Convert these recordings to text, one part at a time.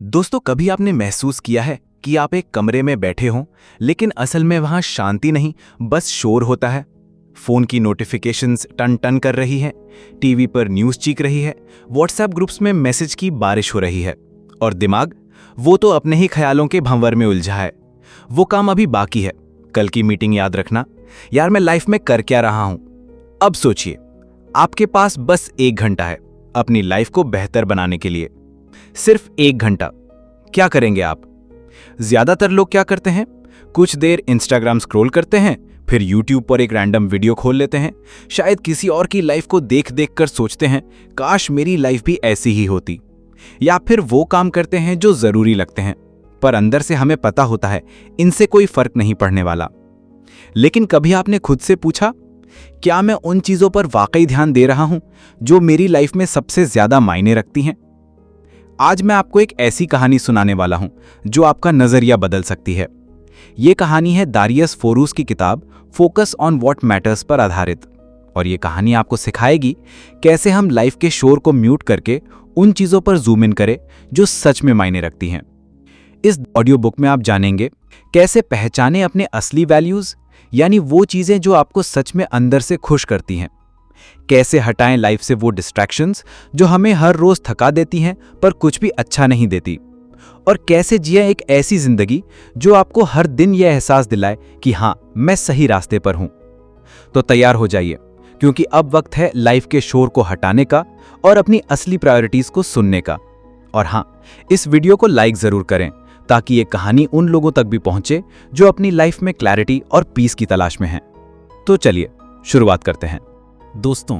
दोस्तों, कभी आपने महसूस किया है कि आप एक कमरे में बैठे हों लेकिन असल में वहां शांति नहीं, बस शोर होता है। फोन की नोटिफिकेशंस टन टन कर रही है, टीवी पर न्यूज़ चीख रही है, व्हाट्सएप ग्रुप्स में मैसेज की बारिश हो रही है और दिमाग वो तो अपने ही ख्यालों के भंवर में उलझा है। वो काम अभी बाकी है, कल की मीटिंग याद रखना। यार, मैं लाइफ में कर क्या रहा हूं? अब सोचिए, आपके पास बस 1 घंटा है अपनी लाइफ को बेहतर बनाने के लिए। सिर्फ 1 घंटा। क्या करेंगे आप? ज्यादातर लोग क्या करते हैं? कुछ देर इंस्टाग्राम स्क्रॉल करते हैं, फिर यूट्यूब पर एक रैंडम वीडियो खोल लेते हैं। शायद किसी और की लाइफ को देख देख कर सोचते हैं, काश मेरी लाइफ भी ऐसी ही होती। या फिर वो काम करते हैं जो जरूरी लगते हैं, पर अंदर से हमें पता होता है इनसे कोई फर्क नहीं पड़ने वाला। लेकिन कभी आपने खुद से पूछा, क्या मैं उन चीजों पर वाकई ध्यान दे रहा हूं जो मेरी लाइफ में सबसे ज्यादा मायने रखती हैं? आज मैं आपको एक ऐसी कहानी सुनाने वाला हूं जो आपका नजरिया बदल सकती है। यह कहानी है दारियस फोरूस की किताब फोकस ऑन व्हाट मैटर्स पर आधारित। और यह कहानी आपको सिखाएगी कैसे हम लाइफ के शोर को म्यूट करके उन चीजों पर जूम इन करें जो सच में मायने रखती हैं। इस ऑडियो बुक में आप जानेंगे कैसे पहचाने अपने असली वैल्यूज, यानी वो चीजें जो आपको सच में अंदर से खुश करती हैं। कैसे हटाएं लाइफ से वो डिस्ट्रैक्शंस जो हमें हर रोज थका देती हैं पर कुछ भी अच्छा नहीं देती। और कैसे जिया एक ऐसी जिंदगी जो आपको हर दिन यह एहसास दिलाए कि हां, मैं सही रास्ते पर हूं। तो तैयार हो जाइए, क्योंकि अब वक्त है लाइफ के शोर को हटाने का और अपनी असली प्रायोरिटीज को सुनने का। और हां, इस वीडियो को लाइक जरूर करें ताकि ये कहानी उन लोगों तक भी पहुंचे जो अपनी लाइफ में क्लैरिटी और पीस की तलाश में हैं। तो चलिए शुरुआत करते हैं। दोस्तों,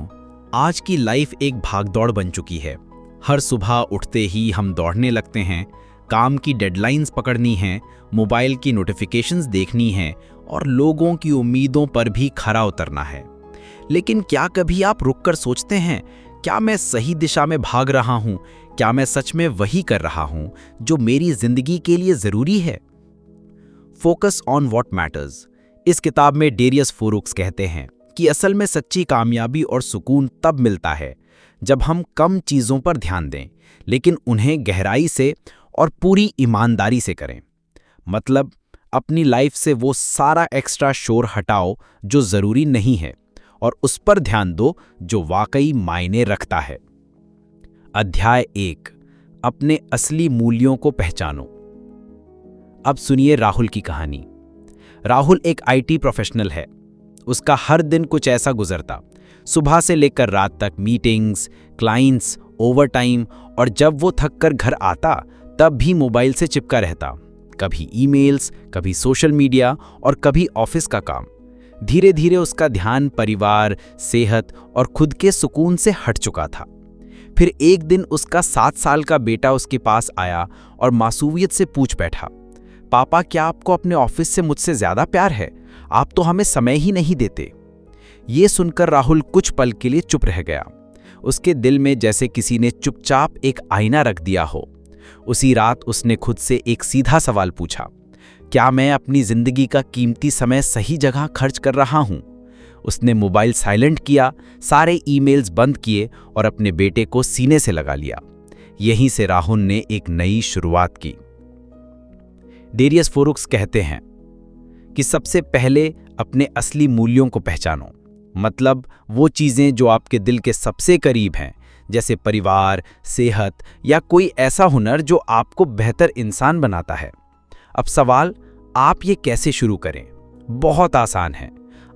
आज की लाइफ एक भागदौड़ बन चुकी है। हर सुबह उठते ही हम दौड़ने लगते हैं, काम की डेडलाइंस पकड़नी है, मोबाइल की नोटिफिकेशंस देखनी है और लोगों की उम्मीदों पर भी खरा उतरना है। लेकिन क्या कभी आप रुककर सोचते हैं, क्या मैं सही दिशा में भाग रहा हूं? क्या मैं सच में वही कर रहा हूं जो मेरी जिंदगी के लिए जरूरी है? फोकस ऑन व्हाट मैटर्स इस किताब में डेरियस फोरूक्स कहते हैं कि असल में सच्ची कामयाबी और सुकून तब मिलता है जब हम कम चीज़ों पर ध्यान दें, लेकिन उन्हें गहराई से और पूरी ईमानदारी से करें। मतलब, अपनी लाइफ से वो सारा एक्स्ट्रा शोर हटाओ जो ज़रूरी नहीं है और उस पर ध्यान दो जो वाकई मायने रखता है। अध्याय 1, अपने असली मूल्यों को पहचानो। अब सुनिए राहुल की कहानी। राहुल एक आईटी प्रोफेशनल है। उसका हर दिन कुछ ऐसा गुजरता, सुबह से लेकर रात तक मीटिंग्स, क्लाइंट्स, ओवरटाइम, और जब वो थक कर घर आता तब भी मोबाइल से चिपका रहता। कभी ईमेल्स, कभी सोशल मीडिया और कभी ऑफिस का काम। धीरे धीरे उसका ध्यान परिवार, सेहत और खुद के सुकून से हट चुका था। फिर एक दिन उसका 7 साल का बेटा उसके पास आया और मासूमियत से पूछ बैठा, पापा, क्या आपको अपने ऑफिस से मुझसे ज्यादा प्यार है? आप तो हमें समय ही नहीं देते। ये सुनकर राहुल कुछ पल के लिए चुप रह गया। उसके दिल में जैसे किसी ने चुपचाप एक आईना रख दिया हो। उसी रात उसने खुद से एक सीधा सवाल पूछा, क्या मैं अपनी जिंदगी का कीमती समय सही जगह खर्च कर रहा हूं? उसने मोबाइल साइलेंट किया, सारे ईमेल्स बंद किए और अपने बेटे को सीने से लगा लिया। यहीं से राहुल ने एक नई शुरुआत की। डेरियस फोरूक्स कहते हैं कि सबसे पहले अपने असली मूल्यों को पहचानो। मतलब, वो चीज़ें जो आपके दिल के सबसे करीब हैं, जैसे परिवार, सेहत या कोई ऐसा हुनर जो आपको बेहतर इंसान बनाता है। अब सवाल, आप ये कैसे शुरू करें? बहुत आसान है।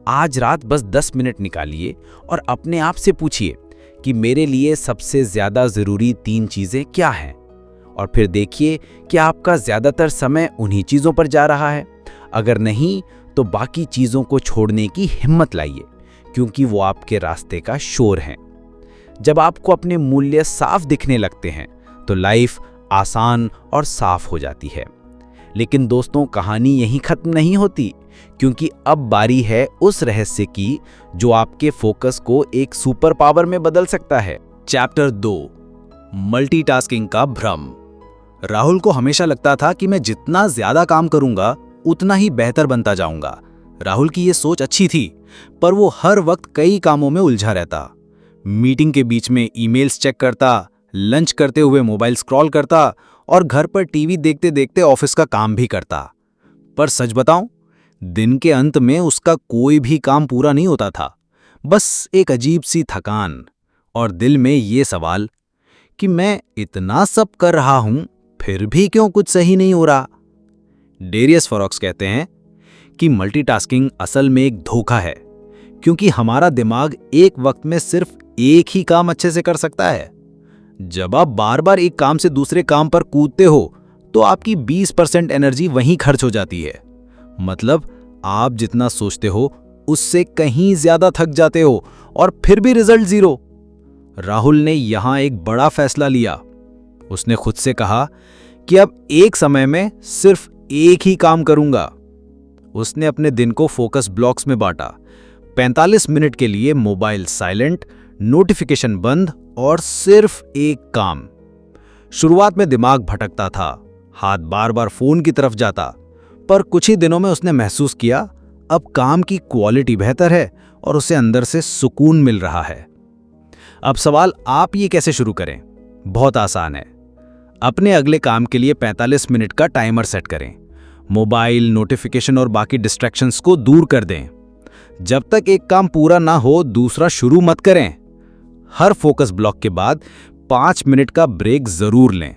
आज रात बस 10 मिनट निकालिए और अपने आप से पूछिए कि मेरे लिए सबसे ज़्यादा ज़रूरी 3 चीज़ें क्या हैं, और फिर देखिए कि आपका ज़्यादातर समय उन्हीं चीज़ों पर जा रहा है। अगर नहीं, तो बाकी चीज़ों को छोड़ने की हिम्मत लाइए, क्योंकि वो आपके रास्ते का शोर हैं। जब आपको अपने मूल्य साफ दिखने लगते हैं तो लाइफ आसान और साफ हो जाती है। लेकिन दोस्तों, कहानी यहीं खत्म नहीं होती, क्योंकि अब बारी है उस रहस्य की जो आपके फोकस को एक सुपर पावर में बदल सकता है। चैप्टर 2, मल्टीटास्किंग का भ्रम। राहुल को हमेशा लगता था कि मैं जितना ज्यादा काम करूंगा उतना ही बेहतर बनता जाऊंगा। राहुल की ये सोच अच्छी थी, पर वो हर वक्त कई कामों में उलझा रहता। मीटिंग के बीच में ईमेल्स चेक करता, लंच करते हुए मोबाइल स्क्रॉल करता और घर पर टीवी देखते देखते ऑफिस का काम भी करता। पर सच बताऊं, दिन के अंत में उसका कोई भी काम पूरा नहीं होता था। बस एक अजीब सी थकान और दिल में ये सवाल कि मैं इतना सब कर रहा हूं फिर भी क्यों कुछ सही नहीं हो रहा। डेरियस फॉरोक्स कहते हैं कि मल्टीटास्किंग असल में एक धोखा है, क्योंकि हमारा दिमाग एक वक्त में सिर्फ एक ही काम अच्छे से कर सकता है। जब आप बार बार एक काम से दूसरे काम पर कूदते हो तो आपकी 20% एनर्जी वहीं खर्च हो जाती है। मतलब आप जितना सोचते हो उससे कहीं ज्यादा थक जाते हो और फिर भी रिजल्ट 0। राहुल ने यहां एक बड़ा फैसला लिया। उसने खुद से कहा कि अब एक समय में सिर्फ एक ही काम करूंगा। उसने अपने दिन को फोकस ब्लॉक्स में बांटा। 45 मिनट के लिए मोबाइल साइलेंट, नोटिफिकेशन बंद और सिर्फ एक काम। शुरुआत में दिमाग भटकता था, हाथ बार बार फोन की तरफ जाता, पर कुछ ही दिनों में उसने महसूस किया अब काम की क्वालिटी बेहतर है और उसे अंदर से सुकून मिल रहा है। अब सवाल, आप ये कैसे शुरू करें? बहुत आसान है। अपने अगले काम के लिए 45 मिनट का टाइमर सेट करें। मोबाइल, नोटिफिकेशन और बाकी डिस्ट्रैक्शंस को दूर कर दें। जब तक एक काम पूरा ना हो दूसरा शुरू मत करें। हर फोकस ब्लॉक के बाद 5 मिनट का ब्रेक जरूर लें।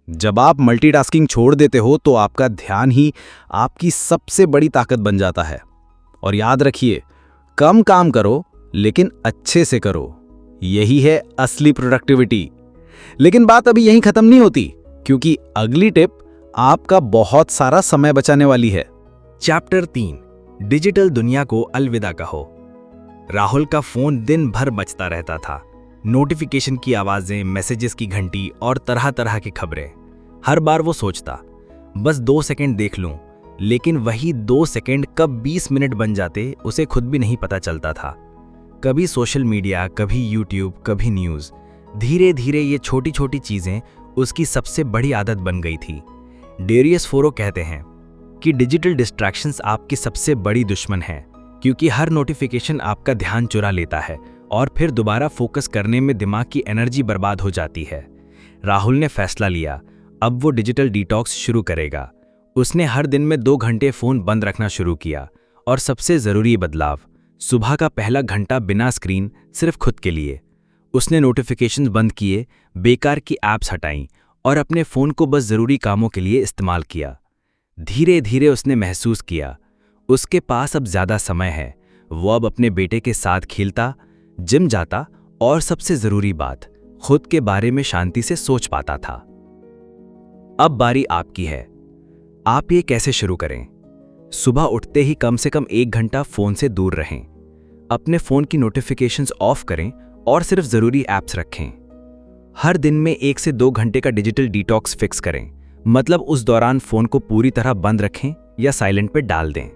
जब आप मल्टीटास्किंग छोड़ देते हो तो आपका ध्यान ही आपकी सबसे बड़ी ताकत बन जाता है। और याद रखिए, कम काम करो लेकिन अच्छे से करो। यही है असली प्रोडक्टिविटी। लेकिन बात अभी यहीं खत्म नहीं होती, क्योंकि अगली टिप आपका बहुत सारा समय बचाने वाली है। चैप्टर 3, डिजिटल दुनिया को अलविदा कहो। राहुल का फोन दिन भर बजता रहता था। नोटिफिकेशन की आवाजें, मैसेजेस की घंटी और तरह तरह की खबरें। हर बार वो सोचता बस 2 सेकंड देख लूं, लेकिन वही 2 सेकंड कब 20 मिनट बन जाते उसे खुद भी नहीं पता चलता था। कभी सोशल मीडिया, कभी यूट्यूब, कभी न्यूज़। धीरे धीरे ये छोटी छोटी चीजें उसकी सबसे बड़ी आदत बन गई थी। डेरियस फोरो कहते हैं कि डिजिटल डिस्ट्रैक्शंस आपकी सबसे बड़ी दुश्मन है, क्योंकि हर नोटिफिकेशन आपका ध्यान चुरा लेता है और फिर दोबारा फोकस करने में दिमाग की एनर्जी बर्बाद हो जाती है। राहुल ने फैसला लिया, अब वो डिजिटल डिटॉक्स शुरू करेगा। उसने हर दिन में 2 घंटे फोन बंद रखना शुरू किया और सबसे जरूरी बदलाव, सुबह का पहला घंटा बिना स्क्रीन, सिर्फ खुद के लिए। उसने नोटिफिकेशंस बंद किए, बेकार की ऐप्स हटाईं और अपने फोन को बस जरूरी कामों के लिए इस्तेमाल किया। धीरे धीरे उसने महसूस किया उसके पास अब ज्यादा समय है। वो अब अपने बेटे के साथ खेलता, जिम जाता और सबसे जरूरी बात, खुद के बारे में शांति से सोच पाता था। अब बारी आपकी है। आप ये कैसे शुरू करें? सुबह उठते ही कम से कम 1 घंटा फोन से दूर रहें। अपने फोन की नोटिफिकेशंस ऑफ करें और सिर्फ जरूरी ऐप्स रखें। हर दिन में 1 से 2 घंटे का डिजिटल डिटॉक्स फिक्स करें। मतलब उस दौरान फोन को पूरी तरह बंद रखें या साइलेंट पे डाल दें।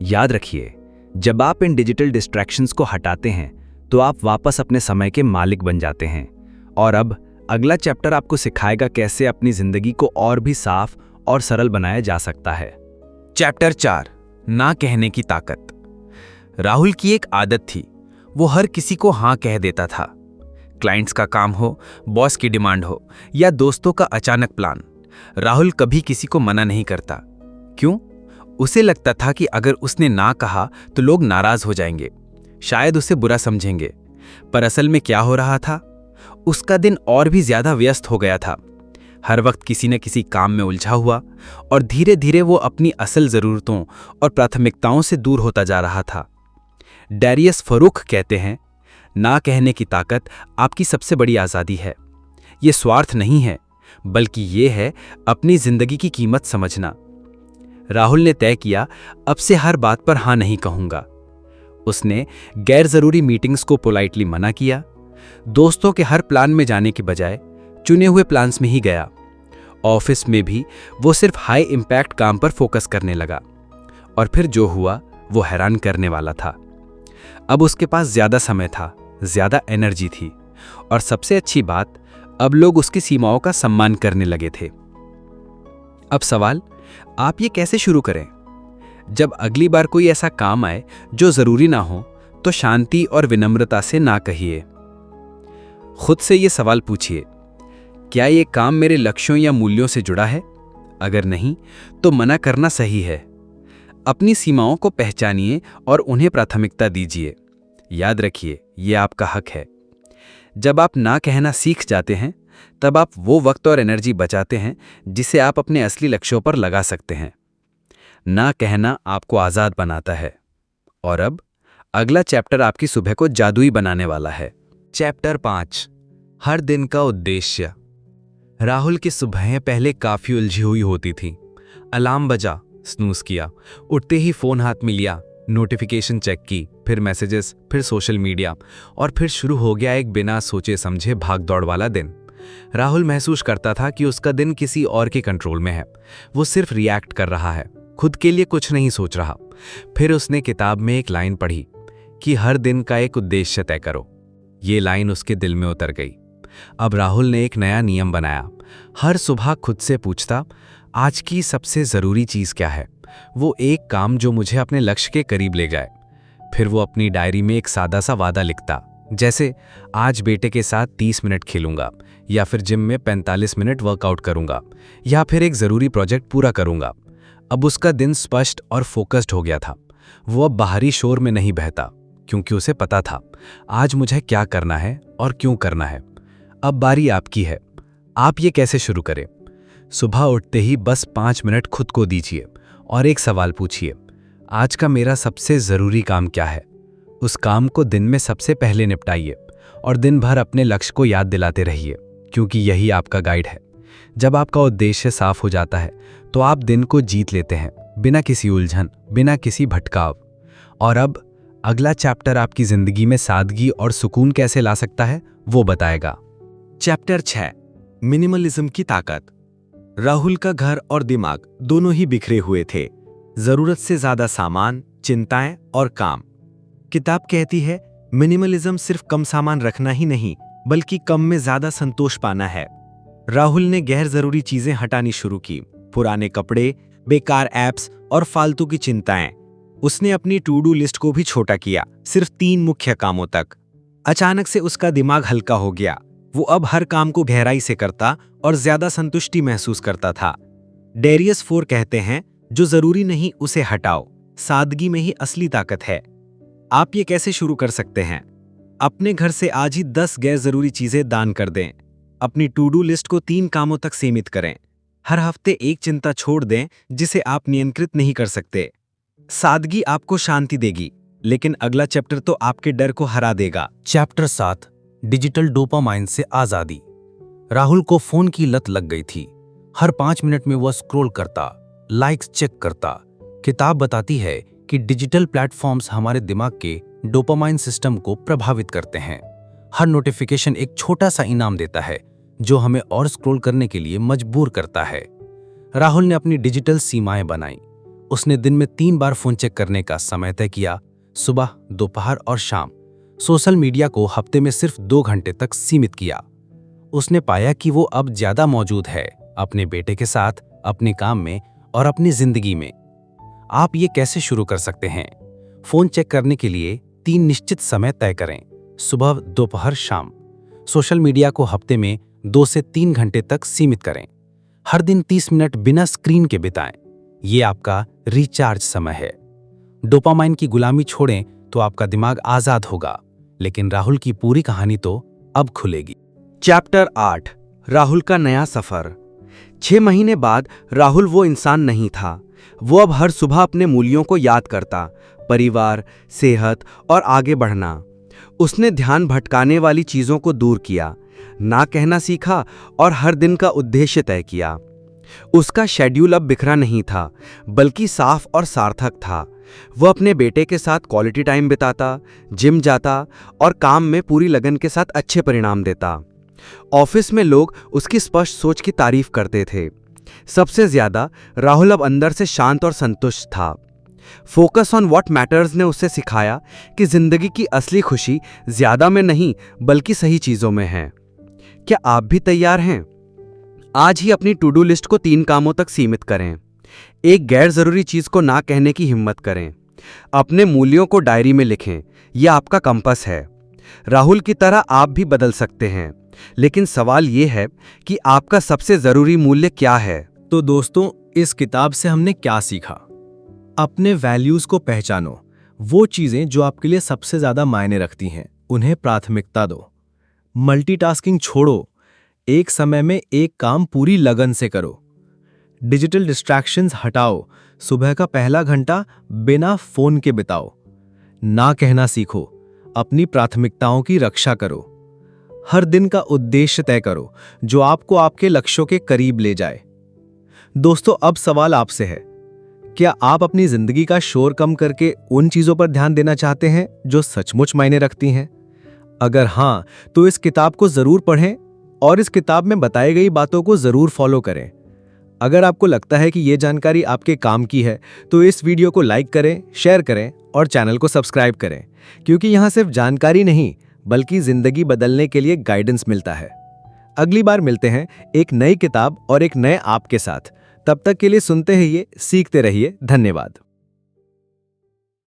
याद रखिए, जब आप इन डिजिटल डिस्ट्रैक्शंस को हटाते हैं तो आप वापस अपने समय के मालिक बन जाते हैं। और अब अगला चैप्टर आपको सिखाएगा कैसे अपनी जिंदगी को और भी साफ और सरल बनाया जा सकता है। चैप्टर 4, ना कहने की ताकत। राहुल की एक आदत थी, वो हर किसी को हाँ कह देता था। क्लाइंट्स का काम हो, बॉस की डिमांड हो या दोस्तों का अचानक प्लान, राहुल कभी किसी को मना नहीं करता। क्यों? उसे लगता था कि अगर उसने ना कहा तो लोग नाराज हो जाएंगे, शायद उसे बुरा समझेंगे। पर असल में क्या हो रहा था? उसका दिन और भी ज्यादा व्यस्त हो गया था। हर वक्त किसी न किसी काम में उलझा हुआ और धीरे धीरे वो अपनी असल जरूरतों और प्राथमिकताओं से दूर होता जा रहा था। डेरियस फरूख कहते हैं, ना कहने की ताकत आपकी सबसे बड़ी आज़ादी है। ये स्वार्थ नहीं है, बल्कि ये है अपनी जिंदगी की कीमत समझना। राहुल ने तय किया, अब से हर बात पर हाँ नहीं कहूंगा। उसने गैर जरूरी मीटिंग्स को पोलाइटली मना किया। दोस्तों के हर प्लान में जाने के बजाय चुने हुए प्लान्स में ही गया। ऑफिस में भी वो सिर्फ हाई इम्पैक्ट काम पर फोकस करने लगा। और फिर जो हुआ वो हैरान करने वाला था। अब उसके पास ज्यादा समय था, ज्यादा एनर्जी थी और सबसे अच्छी बात, अब लोग उसकी सीमाओं का सम्मान करने लगे थे। अब सवाल, आप ये कैसे शुरू करें? जब अगली बार कोई ऐसा काम आए जो जरूरी ना हो तो शांति और विनम्रता से ना कहिए। खुद से ये सवाल पूछिए, क्या ये काम मेरे लक्ष्यों या मूल्यों से जुड़ा है? अगर नहीं, तो मना करना सही है। अपनी सीमाओं को पहचानिए और उन्हें प्राथमिकता दीजिए। याद रखिए, ये आपका हक है। जब आप ना कहना सीख जाते हैं, तब आप वो वक्त और एनर्जी बचाते हैं जिसे आप अपने असली लक्ष्यों पर लगा सकते हैं। ना कहना आपको आज़ाद बनाता है। और अब अगला चैप्टर आपकी सुबह को जादुई बनाने वाला है। चैप्टर 5, हर दिन का उद्देश्य। राहुल की सुबहें पहले काफी उलझी हुई होती थी। अलार्म बजा, स्नूज किया, उठते ही फोन हाथ में लिया, नोटिफिकेशन चेक की, फिर मैसेजेस, फिर सोशल मीडिया, और फिर शुरू हो गया एक बिना सोचे समझे भागदौड़ वाला दिन। राहुल महसूस करता था कि उसका दिन किसी और के कंट्रोल में है। वो सिर्फ रिएक्ट कर रहा है, खुद के लिए कुछ नहीं सोच रहा। फिर उसने किताब में एक लाइन पढ़ी कि हर दिन का एक उद्देश्य तय करो। ये लाइन उसके दिल में उतर गई। अब राहुल ने एक नया नियम बनाया। हर सुबह खुद से पूछता, आज की सबसे ज़रूरी चीज़ क्या है? वो एक काम जो मुझे अपने लक्ष्य के करीब ले जाए। फिर वो अपनी डायरी में एक सादा सा वादा लिखता, जैसे आज बेटे के साथ 30 मिनट खेलूंगा, या फिर जिम में 45 मिनट वर्कआउट करूंगा, या फिर एक ज़रूरी प्रोजेक्ट पूरा करूंगा। अब उसका दिन स्पष्ट और फोकस्ड हो गया था। वो अब बाहरी शोर में नहीं बहता, क्योंकि उसे पता था आज मुझे क्या करना है और क्यों करना है। अब बारी आपकी है। आप ये कैसे शुरू करें? सुबह उठते ही बस 5 मिनट खुद को दीजिए और एक सवाल पूछिए, आज का मेरा सबसे ज़रूरी काम क्या है? उस काम को दिन में सबसे पहले निपटाइए और दिन भर अपने लक्ष्य को याद दिलाते रहिए, क्योंकि यही आपका गाइड है। जब आपका उद्देश्य साफ हो जाता है तो आप दिन को जीत लेते हैं, बिना किसी उलझन, बिना किसी भटकाव। और अब अगला चैप्टर आपकी जिंदगी में सादगी और सुकून कैसे ला सकता है, वो बताएगा। चैप्टर 6, मिनिमलिज्म की ताकत। राहुल का घर और दिमाग दोनों ही बिखरे हुए थे। जरूरत से ज्यादा सामान, चिंताएं और काम। किताब कहती है, मिनिमलिज्म सिर्फ कम सामान रखना ही नहीं, बल्कि कम में ज्यादा संतोष पाना है। राहुल ने गैर जरूरी चीजें हटानी शुरू की, पुराने कपड़े, बेकार ऐप्स और फालतू की चिंताएं। उसने अपनी टू डू लिस्ट को भी छोटा किया, सिर्फ 3 मुख्य कामों तक। अचानक से उसका दिमाग हल्का हो गया। वो अब हर काम को गहराई से करता और ज्यादा संतुष्टि महसूस करता था। डेरियस 4 कहते हैं, जो जरूरी नहीं उसे हटाओ, सादगी में ही असली ताकत है। आप ये कैसे शुरू कर सकते हैं? अपने घर से आज ही 10 गैर जरूरी चीजें दान कर दें। अपनी टू डू लिस्ट को 3 कामों तक सीमित करें। हर हफ्ते एक चिंता छोड़ दें जिसे आप नियंत्रित नहीं कर सकते। सादगी आपको शांति देगी, लेकिन अगला चैप्टर तो आपके डर को हरा देगा। चैप्टर 7, डिजिटल डोपामाइन से आजादी। राहुल को फोन की लत लग गई थी। हर 5 मिनट में वह स्क्रॉल करता, लाइक्स चेक करता। किताब बताती है कि डिजिटल प्लेटफॉर्म्स हमारे दिमाग के डोपामाइन सिस्टम को प्रभावित करते हैं। हर नोटिफिकेशन एक छोटा सा इनाम देता है, जो हमें और स्क्रॉल करने के लिए मजबूर करता है। राहुल ने अपनी डिजिटल सीमाएं बनाई। उसने दिन में 3 बार फोन चेक करने का समय तय किया, सुबह, दोपहर और शाम। सोशल मीडिया को हफ्ते में सिर्फ 2 घंटे तक सीमित किया। उसने पाया कि वो अब ज्यादा मौजूद है, अपने बेटे के साथ, अपने काम में और अपनी जिंदगी में। आप ये कैसे शुरू कर सकते हैं? फोन चेक करने के लिए 3 निश्चित समय तय करें, सुबह, दोपहर, शाम। सोशल मीडिया को हफ्ते में 2 से 3 घंटे तक सीमित करें। हर दिन 30 मिनट बिना स्क्रीन के बिताएं। ये आपका रिचार्ज समय है। डोपामाइन की गुलामी छोड़ें तो आपका दिमाग आजाद होगा। लेकिन राहुल की पूरी कहानी तो अब खुलेगी। चैप्टर 8, राहुल का नया सफर। 6 महीने बाद राहुल वो इंसान नहीं था। वो अब हर सुबह अपने मूल्यों को याद करता, परिवार, सेहत और आगे बढ़ना। उसने ध्यान भटकाने वाली चीजों को दूर किया, ना कहना सीखा और हर दिन का उद्देश्य तय किया। उसका शेड्यूल अब बिखरा नहीं था, बल्कि साफ और सार्थक था। वो अपने बेटे के साथ क्वालिटी टाइम बिताता, जिम जाता और काम में पूरी लगन के साथ अच्छे परिणाम देता। ऑफिस में लोग उसकी स्पष्ट सोच की तारीफ करते थे। सबसे ज्यादा राहुल अब अंदर से शांत और संतुष्ट था। फोकस ऑन व्हाट मैटर्स ने उसे सिखाया कि जिंदगी की असली खुशी ज्यादा में नहीं, बल्कि सही चीजों में है। क्या आप भी तैयार हैं? आज ही अपनी टू डू लिस्ट को 3 कामों तक सीमित करें। एक गैर जरूरी चीज को ना कहने की हिम्मत करें। अपने मूल्यों को डायरी में लिखें, यह आपका कंपास है। राहुल की तरह आप भी बदल सकते हैं। लेकिन सवाल ये है कि आपका सबसे ज़रूरी मूल्य क्या है? तो दोस्तों, इस किताब से हमने क्या सीखा? अपने वैल्यूज़ को पहचानो। वो चीज़ें जो आपके लिए सबसे ज़्यादा मायने रखती हैं, उन्हें प्राथमिकता दो। मल्टीटास्किंग छोड़ो, एक समय में एक काम पूरी लगन से करो। डिजिटल डिस्ट्रैक्शंस हटाओ, सुबह का पहला घंटा बिना फ़ोन के बिताओ। ना कहना सीखो, अपनी प्राथमिकताओं की रक्षा करो। हर दिन का उद्देश्य तय करो जो आपको आपके लक्ष्यों के करीब ले जाए। दोस्तों, अब सवाल आपसे है, क्या आप अपनी जिंदगी का शोर कम करके उन चीजों पर ध्यान देना चाहते हैं जो सचमुच मायने रखती हैं? अगर हां, तो इस किताब को जरूर पढ़ें और इस किताब में बताई गई बातों को जरूर फॉलो करें। अगर आपको लगता है कि यह जानकारी आपके काम की है, तो इस वीडियो को लाइक करें, शेयर करें और चैनल को सब्सक्राइब करें, क्योंकि यहां सिर्फ जानकारी नहीं बल्कि जिंदगी बदलने के लिए गाइडेंस मिलता है। अगली बार मिलते हैं एक नई किताब और एक नए आप के साथ। तब तक के लिए सुनते रहिए, सीखते रहिए। धन्यवाद।